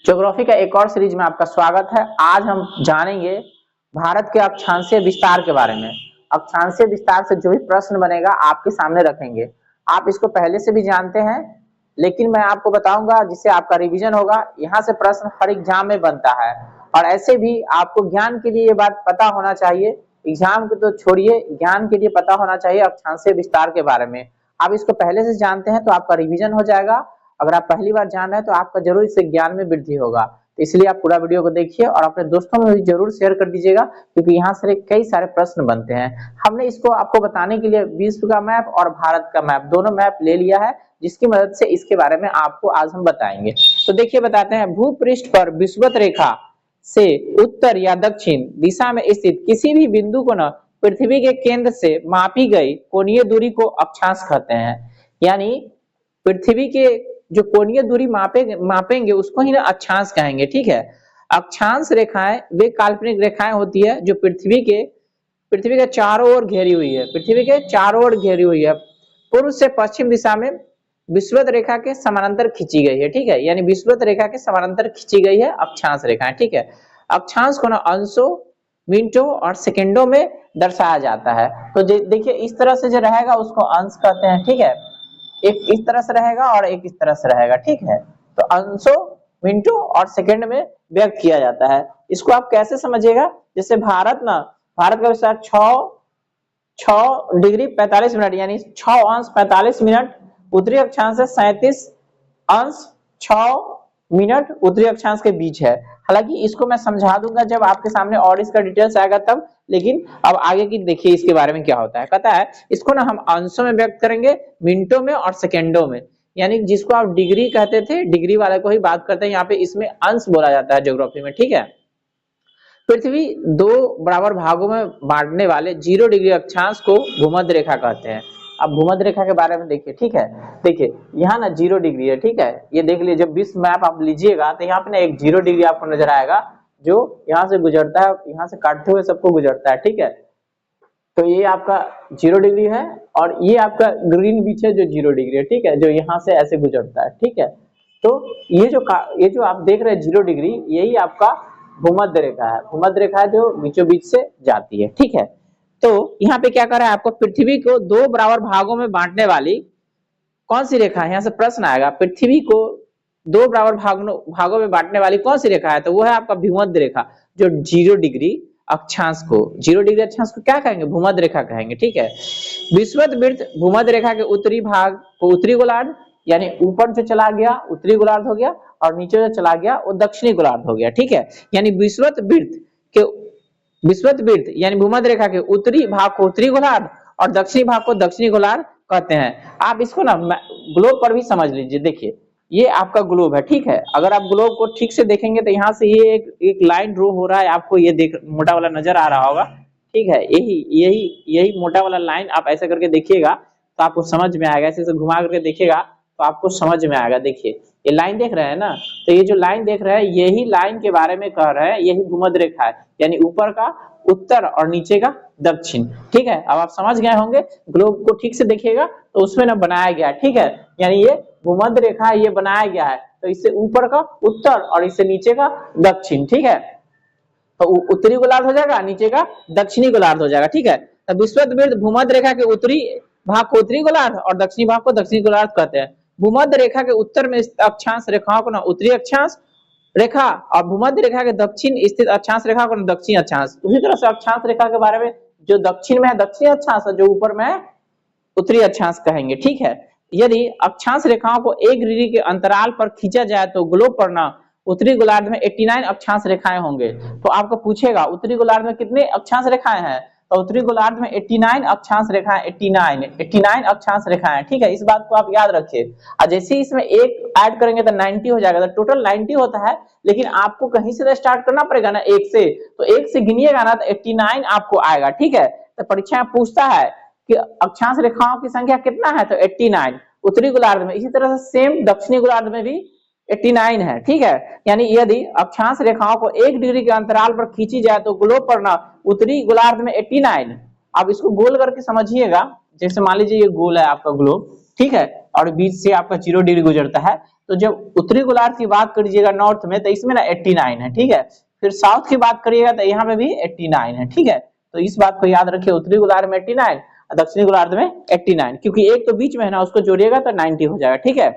Geography का एक और सीरीज में आपका स्वागत है। आज हम जानेंगे भारत के अक्षांशीय विस्तार के बारे में। अक्षांशीय विस्तार से जो भी प्रश्न बनेगा आपके सामने रखेंगे। आप इसको पहले से भी जानते हैं, लेकिन मैं आपको बताऊंगा जिससे आपका रिवीजन होगा। यहाँ से प्रश्न हर एग्जाम में बनता है और ऐसे भी आपको ज्ञान के लिए ये बात पता होना चाहिए। एग्जाम को तो छोड़िए, ज्ञान के लिए पता होना चाहिए अक्षांशीय विस्तार के बारे में। आप इसको पहले से जानते हैं तो आपका रिवीजन हो जाएगा। अगर आप पहली बार जान रहे हैं तो आपका जरूर इससे ज्ञान में वृद्धि होगा। तो इसलिए आप पूरा वीडियो को देखिए और अपने दोस्तों में भी जरूर शेयर कर दीजिएगा, क्योंकि यहाँ से कई सारे प्रश्न बनते हैं। हमने इसको आपको बताने के लिए विश्व का मैप और भारत का मैप दोनों मैप ले लिया है, जिसकी मदद से इसके बारे में आपको आज हम बताएंगे। तो देखिए बताते हैं, भूपृष्ठ पर विषुवत रेखा से उत्तर या दक्षिण दिशा में स्थित किसी भी बिंदु को न पृथ्वी के केंद्र से मापी गई कोणीय दूरी को अक्षांश कहते हैं। यानी पृथ्वी के जो कोणीय दूरी मापेंगे उसको ही ना अक्षांश कहेंगे। ठीक है, अक्षांश रेखाएं वे काल्पनिक रेखाएं होती है जो पृथ्वी के चारों ओर घेरी हुई है। पृथ्वी के चारों ओर घेरी हुई है, पूर्व से पश्चिम दिशा में विषुवत रेखा के समानांतर खींची गई है। ठीक है, यानी विषुवत रेखा के समानांतर खींची गई है अक्षांश रेखाएं। ठीक है, अक्षांश को ना अंशों, मिनटों और सेकेंडों में दर्शाया जाता है। तो देखिए इस तरह से जो रहेगा उसको अंश कहते हैं। ठीक है, एक इस तरह से रहेगा और एक इस तरह से रहेगा। ठीक है, तो अंशों, मिनटों और सेकंड में व्यक्त किया जाता है। इसको आप कैसे समझिएगा, जैसे भारत का विस्तार 6 डिग्री 45 मिनट यानी 6 अंश 45 मिनट उत्तरी अक्षांश से 37 अंश 6 मिनट उत्तरी अक्षांश के बीच है। हालांकि इसको मैं समझा दूंगा जब आपके सामने और इसका डिटेल्स आएगा तब, लेकिन अब आगे की देखिए इसके बारे में क्या होता है। कहता है इसको ना हम अंशों में व्यक्त करेंगे, मिनटों में और सेकेंडों में। यानी जिसको आप डिग्री कहते थे, डिग्री वाले को ही बात करते हैं। यहाँ पे इसमें अंश बोला जाता है ज्योग्राफी में। ठीक है, पृथ्वी 2 बराबर भागों में बांटने वाले 0 डिग्री अक्षांश को भूमध्य रेखा कहते हैं। अब भूमध्य रेखा के बारे में देखिए। ठीक है, देखिए यहाँ ना 0 डिग्री है। ठीक है, ये देख लीजिए, जब विश्व मैप आप लीजिएगा तो यहाँ पे ना एक 0 डिग्री आपको नजर आएगा जो यहाँ से गुजरता है, यहाँ से काटते हुए सबको गुजरता है। ठीक है, तो ये आपका 0 डिग्री है और ये आपका ग्रीन बीच है जो 0 डिग्री है। ठीक है, जो यहाँ से ऐसे गुजरता है। ठीक है, तो ये जो आप देख रहे हैं 0 डिग्री, यही आपका भूमध्य रेखा है। भूमध्य रेखा जो बीचों बीच से जाती है। ठीक है, तो यहाँ पे क्या कर रहा है, आपको पृथ्वी को 2 बराबर भागों में बांटने वाली कौन सी रेखा है, यहाँ से प्रश्न आएगा। पृथ्वी को 2 बराबर भागों में बांटने वाली कौन सी रेखा है, तो वो है आपका भूमध्य रेखा जो 0 डिग्री अक्षांश को क्या कहेंगे, भूमध्य रेखा कहेंगे। ठीक है, विषुवत वृत्त भूमध्य रेखा के उत्तरी भाग को उत्तरी गोलार्ध, यानी ऊपर जो चला गया उत्तरी गोलार्ध हो गया और नीचे जो चला गया वो दक्षिणी गोलार्ध हो गया। ठीक है, यानी विषुवत वृत्त यानी भूमध्य रेखा के उत्तरी भाग को उत्तरी गोलार्ध और दक्षिणी भाग को दक्षिणी गोलार्ध कहते हैं। आप इसको ना ग्लोब पर भी समझ लीजिए। देखिए ये आपका ग्लोब है। ठीक है, अगर आप ग्लोब को ठीक से देखेंगे तो यहाँ से ये एक लाइन ड्रॉ हो रहा है, आपको ये देख मोटा वाला नजर आ रहा होगा। ठीक है, यही मोटा वाला लाइन आप ऐसे करके देखिएगा तो आपको समझ में आएगा। ऐसे घुमा करके देखिएगा तो आपको समझ में आएगा। देखिए ये लाइन देख रहे हैं ना, तो ये जो लाइन देख रहे हैं यही लाइन के बारे में कह रहे हैं, यही भूमध्य रेखा है, यानी ऊपर का उत्तर और नीचे का दक्षिण। ठीक है, अब आप समझ गए होंगे। ग्लोब को ठीक से देखिएगा तो उसमें ना बनाया गया है। ठीक है, यानी ये भूमध्य रेखा है, ये बनाया गया है, तो इससे ऊपर का उत्तर और इससे नीचे का दक्षिण। ठीक है, तो उत्तरी गोलार्ध हो जाएगा, नीचे का दक्षिणी गोलार्ध हो जाएगा। ठीक है, तो विषुवत वृत्त भूमध्य रेखा के उत्तरी भाग को उत्तरी गोलार्ध और दक्षिणी भाग को दक्षिणी गोलार्ध कहते हैं। भूमध्य रेखा के उत्तर में स्थित अक्षांश रेखाओं को ना उत्तरी अक्षांश रेखा और भूमध्य रेखा के दक्षिण स्थित अक्षांश रेखा को दक्षिण अक्षांश। उसी तरह से अक्षांश रेखा के बारे में, जो दक्षिण में है दक्षिण अक्षांश, जो ऊपर में है उत्तरी अक्षांश कहेंगे। ठीक है, यदि अक्षांश रेखाओं को 1 डिग्री के अंतराल पर खींचा जाए तो ग्लोब पर ना उत्तरी गोलार्ध में 89 अक्षांश रेखाएं होंगे। तो आपको पूछेगा उत्तरी गोलार्ध में कितने अक्षांश रेखाएं हैं, तो उत्तरी गोलार्ध में 89 अक्षांश रेखाएं, 89 अक्षांश रेखाएं। ठीक है, इस बात को आप याद रखिए। और जैसे ही इसमें एक ऐड करेंगे तो 90 हो जाएगा, तो टोटल 90 होता है। लेकिन आपको कहीं से स्टार्ट करना पड़ेगा ना, 1 से, तो 1 से गिनिएगा ना तो 89 आपको आएगा। ठीक है, तो परीक्षा में पूछता है कि अक्षांश रेखाओं की संख्या कितना है, तो 89 उत्तरी गोलार्ध में। इसी तरह से सेम दक्षिणी गोलार्ध में भी 89 है। ठीक है, यानी यदि अक्षांश रेखाओं को 1 डिग्री के अंतराल पर खींची जाए तो ग्लोब पर ना उत्तरी गोलार्ध में 89। अब इसको गोल करके समझिएगा, जैसे मान लीजिए ये गोल है आपका ग्लोब। ठीक है, और बीच से आपका 0 डिग्री गुजरता है, तो जब उत्तरी गोलार्ध की बात करिएगा नॉर्थ में तो इसमें ना 89 है, ठीक है। फिर साउथ की बात करिएगा तो यहाँ पे भी 89 है, ठीक है। तो इस बात को याद रखिए, उत्तरी गोलार्ध में 89 और दक्षिणी गोलार्ध में 89, क्योंकि एक तो बीच में है ना, उसको जोड़िएगा तो 90 हो जाएगा, ठीक है।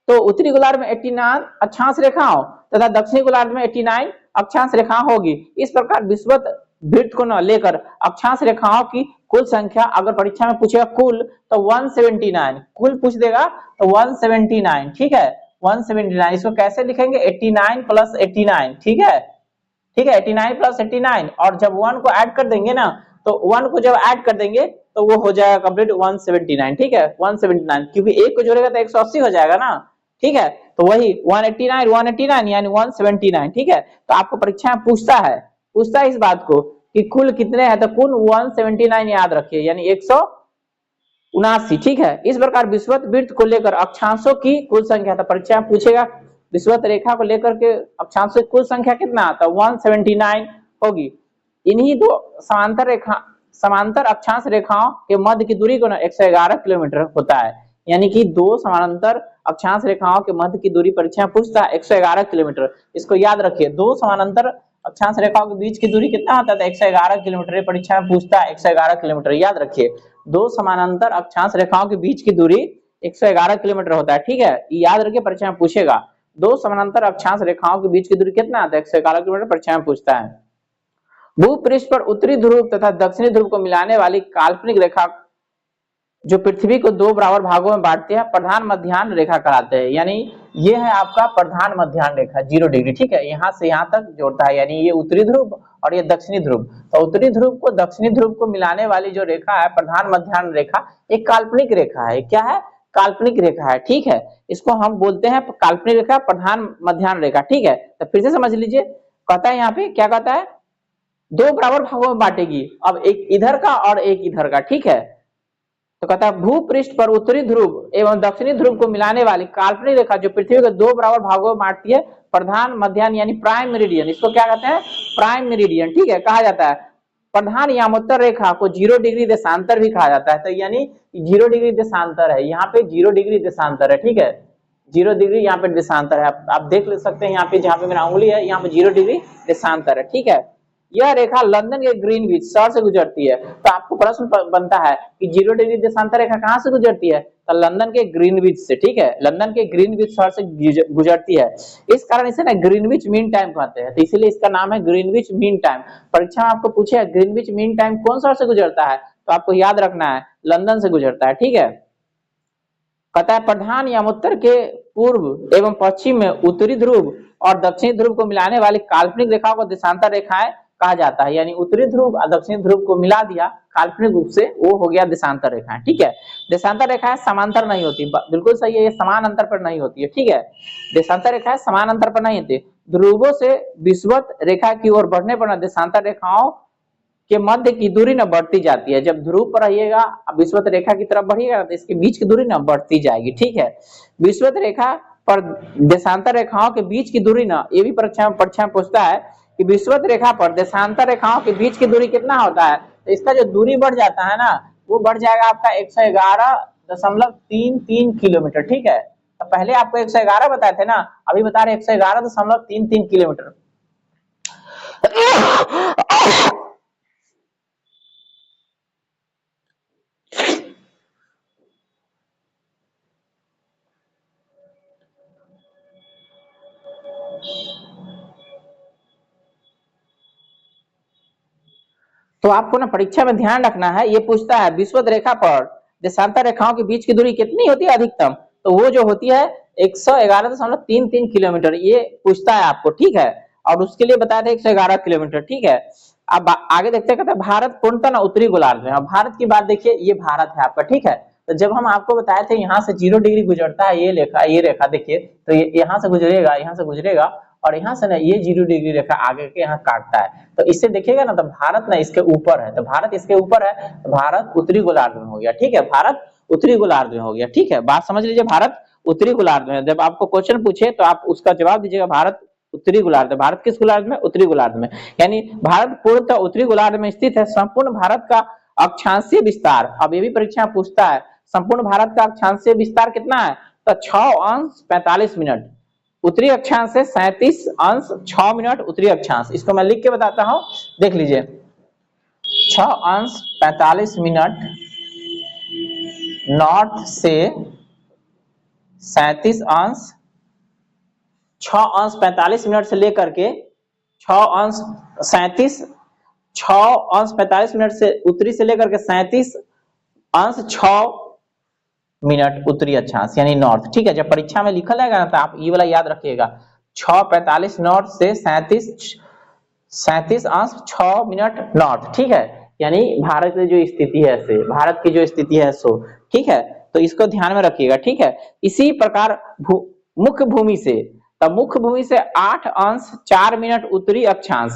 तो उत्तरी गोलार्ध में 89 अक्षांश रेखाओं तथा दक्षिणी गोलार्ध में 89 अक्षांश रेखाएं होगी। इस प्रकार विषुवत वृत्त को न लेकर अक्षांश रेखाओं की कुल संख्या अगर परीक्षा में पूछेगा कुल तो 179, कुल पूछ देगा तो 179, ठीक है। 179 इसको कैसे लिखेंगे, 89 प्लस 89, ठीक है, ठीक है। 89 प्लस 89 और जब 1 को ऐड कर देंगे ना, तो 1 को जब ऐड कर देंगे तो वो हो जाएगा कंप्लीट 179, ठीक है। 179 क्योंकि एक को जोड़ेगा तो 180 हो जाएगा ना, ठीक है। तो वही 189 यानी 179, ठीक है। तो आपको परीक्षा में पूछता है इस बात को कि कुल कितने हैं, तो कुल 179 याद रखिए, यानी 179, ठीक है। इस प्रकार विषुवत वृत्त को लेकर अक्षांशों की कुल संख्या, तो परीक्षा में पूछेगा विषुवत रेखा को लेकर के अक्षांशों की कुल संख्या कितना आता है, 179 होगी। इन्हीं दो समांतर अक्षांश रेखाओं के मध्य की दूरी को ना 111 किलोमीटर होता है, यानी कि दो समानांतर अक्षांश रेखाओं के मध्य की दूरी परीक्षा में पूछता है 111 किलोमीटर। इसको याद रखिए, दो समानांतर अक्षांश रेखाओं के बीच की दूरी कितना होता है, 111 किलोमीटर। परीक्षा में पूछता है 111 किलोमीटर, याद रखिए। दो समानांतर अक्षांश रेखाओं के बीच की दूरी 111 किलोमीटर होता है, ठीक है। याद रखिए, परीक्षा में पूछेगा दो समानांतर अक्षांश रेखाओं के बीच की दूरी कितना आता है, 111 किलोमीटर, परीक्षा में पूछता है। भूपृष्ठ पर उत्तरी ध्रुव तथा दक्षिणी ध्रुव को मिलाने वाली काल्पनिक रेखा जो पृथ्वी को दो बराबर भागों में बांटती है प्रधान मध्याह्न रेखा कहलाते हैं। यानी ये है आपका प्रधान मध्याह्न रेखा 0 डिग्री, ठीक है। यहाँ से यहाँ तक जोड़ता है, यानी ये उत्तरी ध्रुव और ये दक्षिणी ध्रुव। तो उत्तरी ध्रुव को दक्षिणी ध्रुव को मिलाने वाली जो रेखा है प्रधान मध्याह्न रेखा, एक काल्पनिक रेखा है। क्या है, काल्पनिक रेखा है, ठीक है। इसको हम बोलते हैं काल्पनिक रेखा, प्रधान मध्याह्न रेखा, ठीक है। तो फिर से समझ लीजिए, कहता है यहाँ पे क्या कहता है, दो बराबर भागों में बांटेगी, अब एक इधर का और एक इधर का, ठीक है। तो कहता है भूपृष्ठ पर उत्तरी ध्रुव एवं दक्षिणी ध्रुव को मिलाने वाली काल्पनिक रेखा जो पृथ्वी को दो बराबर भागों में बांटती है प्रधान मध्याह्न यानी प्राइम मेरिडियन, इसको क्या कहते हैं, प्राइम मेरिडियन, ठीक है, कहा जाता है। प्रधान यामोत्तर रेखा को 0 डिग्री देशांतर भी कहा जाता है। तो यानी 0 डिग्री देशांतर है, यहाँ पे 0 डिग्री देशांतर है, ठीक है। 0 डिग्री यहाँ पे देशांतर है, आप देख ले सकते हैं यहाँ पे, जहाँ पे मेरा उंगली है यहाँ पे 0 डिग्री देशांतर है, ठीक है। यह रेखा लंदन के ग्रीनविच शहर से गुजरती है। तो आपको प्रश्न बनता है कि 0 डिग्री देशांतर रेखा कहां से गुजरती है, तो लंदन के ग्रीनविच से, ठीक है। लंदन के ग्रीनविच शहर से गुजरती है, इस कारण इसे ना ग्रीनविच मीन टाइम कहते हैं। तो इसीलिए इसका नाम है ग्रीनविच मीन टाइम। परीक्षा में आपको पूछे ग्रीनविच मीन टाइम कौन शहर से गुजरता है, तो आपको याद रखना है लंदन से गुजरता है, ठीक है। कहता है प्रधान यामोत्तर के पूर्व एवं पश्चिम में उत्तरी ध्रुव और दक्षिणी ध्रुव को मिलाने वाली काल्पनिक रेखा को देशांतर रेखाएं कहा जाता है। यानी उत्तरी ध्रुव और दक्षिणी ध्रुव को मिला दिया काल्पनिक रूप से, वो हो गया देशांतर रेखाएं, ठीक है। देशांतर रेखाएं समांतर नहीं होती, बिल्कुल सही है, ये समान अंतर पर नहीं होती है, ठीक है। देशांतर रेखाएं समान अंतर पर नहीं होती, ध्रुवों से विषुवत रेखा की ओर बढ़ने पर देशांतर रेखाओं के मध्य की दूरी न बढ़ती जाती है। जब ध्रुव पर रहिएगा, विषुवत रेखा की तरफ बढ़िएगा तो इसके बीच की दूरी न बढ़ती जाएगी, ठीक है। विषुवत रेखा पर देशांतर रेखाओं के बीच की दूरी न, ये भी परीक्षा में पूछता है कि विषुवत रेखा पर देशांतर रेखाओं के बीच की दूरी कितना होता है। तो इसका जो दूरी बढ़ जाता है ना, वो बढ़ जाएगा आपका 111.33 किलोमीटर, ठीक है। तो पहले आपको 111 बताए थे ना, अभी बता रहे 111.33 किलोमीटर। तो आपको ना परीक्षा में ध्यान रखना है, ये पूछता है विषुवत रेखा पर देशांतर रेखाओं के बीच की दूरी कितनी होती है अधिकतम, तो वो जो होती है 111.33 किलोमीटर, ये पूछता है आपको, ठीक है। और उसके लिए बताया था 111 किलोमीटर, ठीक है। अब आगे देखते हैं, भारत पूर्णतः ना उत्तरी गोलार्ध में। अब भारत की बात देखिए, ये भारत है आपका, ठीक है। तो जब हम आपको बताए थे यहाँ से 0 डिग्री गुजरता है ये रेखा देखिए, तो यहाँ से गुजरेगा और यहाँ से ना ये 0 डिग्री रेखा आगे के यहाँ काटता है। तो इससे देखिएगा ना, तो भारत ना इसके ऊपर है, तो भारत इसके ऊपर है, तो भारत उत्तरी गोलार्ध में हो गया, ठीक है। भारत उत्तरी गोलार्ध में हो गया, ठीक है। बात समझ लीजिए, भारत उत्तरी गोलार्ध में। जब आपको क्वेश्चन पूछे तो आप उसका जवाब दीजिएगा भारत उत्तरी गोलार्ध। भारत किस गोलार्ध में, उत्तरी गोलार्ध में। यानी भारत पूर्णतः उत्तरी गोलार्ध में स्थित है। संपूर्ण भारत का अक्षांशीय विस्तार, अब ये भी परीक्षा पूछता है, संपूर्ण भारत का अक्षांशीय विस्तार कितना है, तो 6 अंश 45 मिनट उत्तरी अक्षांश से 37 अंश 6 मिनट उत्तरी अक्षांश। इसको मैं लिख के बताता हूं, देख लीजिए। 6 अंश 45 मिनट नॉर्थ से 37 अंश 6 अंश 45 मिनट से लेकर के 6 अंश 37 6 अंश 45 मिनट से उत्तरी से लेकर के 37 अंश 6 मिनट उत्तरी अक्षांश यानी नॉर्थ। ठीक है, जब परीक्षा में लिखा जाएगा ना तो आप ये वाला याद रखिएगा। 6:45 नॉर्थ से 37 अंश 6 मिनट नॉर्थ। ठीक है, यानी भारत की जो स्थिति है से भारत की जो स्थिति है सो। ठीक है, तो इसको ध्यान में रखिएगा। ठीक है, इसी प्रकार मुख्य भूमि से, तब मुख्य भूमि से 8 अंश 4 मिनट उत्तरी अक्षांश,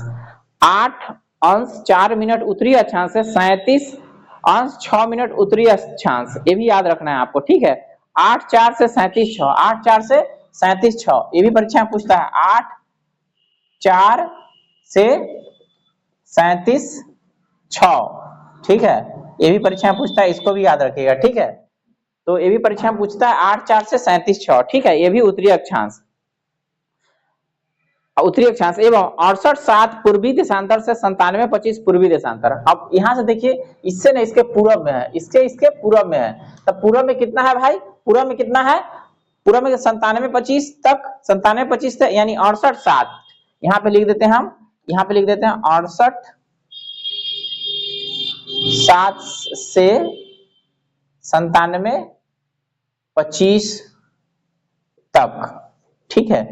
8 अंश 4 मिनट उत्तरी अक्षांश से 37 अंश 6 मिनट उत्तरी अक्षांश, ये भी याद रखना है आपको। ठीक है, 8 4 से 37 6, 8 4 से 37 6, ये भी परीक्षा में पूछता है। 8 4 से 37 6। ठीक है, ये भी परीक्षा में पूछता है, इसको भी याद रखिएगा। ठीक है, तो ये भी परीक्षा में पूछता है 8 4 से 37 6। ठीक है, ये भी उत्तरी अक्षांश एवं 68 7 पूर्वी देशांतर से 97 25 पूर्वी देशांतर। अब यहां से देखिए, इससे ना इसके पूरब में है, इसके पूरब में है। तब पूरब में कितना है भाई? पूरब में कितना है? पूरब में 97 25 तक, 97 25 तक यानी 68 7। यहाँ पे लिख देते हैं हम, यहाँ पे लिख देते हैं 68 7 से 97 25 तक। ठीक है,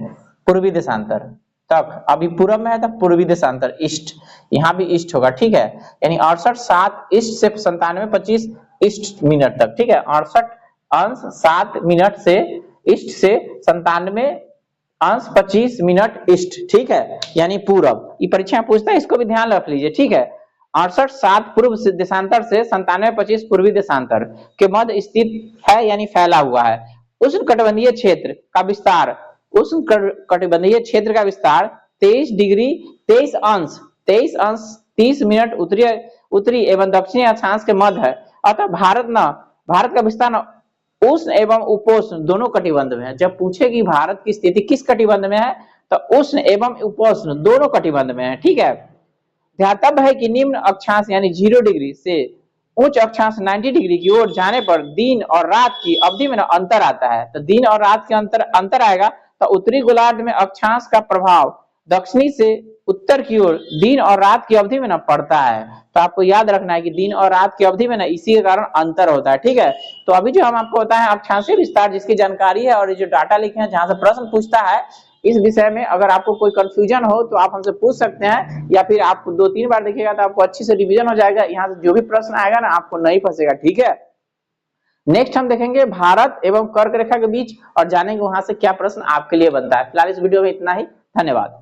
पूर्वी देशांतर तक। अभी पूरब में है तब पूर्वी देशांतर ईस्ट, यहाँ भी ईस्ट होगा। ठीक है, यानी 68 7 ईस्ट से 97 25 ईस्ट मिनट तक। ठीक है, 68 अंश 7 मिनट से ईस्ट से 97 अंश 25 मिनट ईस्ट। ठीक है, यानी पूरब। ये परीक्षा में पूछता है, इसको भी ध्यान रख लीजिए। ठीक है, 68 7 पूर्व देशांतर से 97 25 पूर्वी देशांतर के मध्य स्थित है, यानी फैला हुआ है। उष्णकटिबंधीय क्षेत्र का विस्तार, उष्णकटिबंधीय क्षेत्र का विस्तार 23 डिग्री 23 अंश 30 मिनट उत्तरी एवं दक्षिणी अक्षांश के मध्य है। अतः भारत का विस्तार उष्ण एवं उपोष्ण दोनों कटिबंध में है। जब पूछे कि भारत की स्थिति किस कटिबंध में है, तो उष्ण एवं उपोष्ण दोनों कटिबंध में है। ठीक है, ध्यातव्य है कि निम्न अक्षांश यानी 0 डिग्री से उच्च अक्षांश 90 डिग्री की ओर जाने पर दिन और रात की अवधि में अंतर आता है। तो दिन और रात के अंतर आएगा, तो उत्तरी गोलार्ध में अक्षांश का प्रभाव दक्षिणी से उत्तर की ओर दिन और रात की अवधि में ना पड़ता है। तो आपको याद रखना है कि दिन और रात की अवधि में ना इसी के कारण अंतर होता है। ठीक है, तो अभी जो हम आपको बताएं अक्षांशीय विस्तार, जिसकी जानकारी है और ये जो डाटा लिखे हैं जहां से प्रश्न पूछता है, इस विषय में अगर आपको कोई कंफ्यूजन हो तो आप हमसे पूछ सकते हैं, या फिर आप 2-3 बार देखिएगा तो आपको अच्छी से रिवीजन हो जाएगा। यहाँ से जो भी प्रश्न आएगा ना आपको नहीं फंसेगा। ठीक है, नेक्स्ट हम देखेंगे भारत एवं कर्क रेखा के बीच और जानेंगे वहां से क्या प्रश्न आपके लिए बनता है। फिलहाल इस वीडियो में इतना ही, धन्यवाद।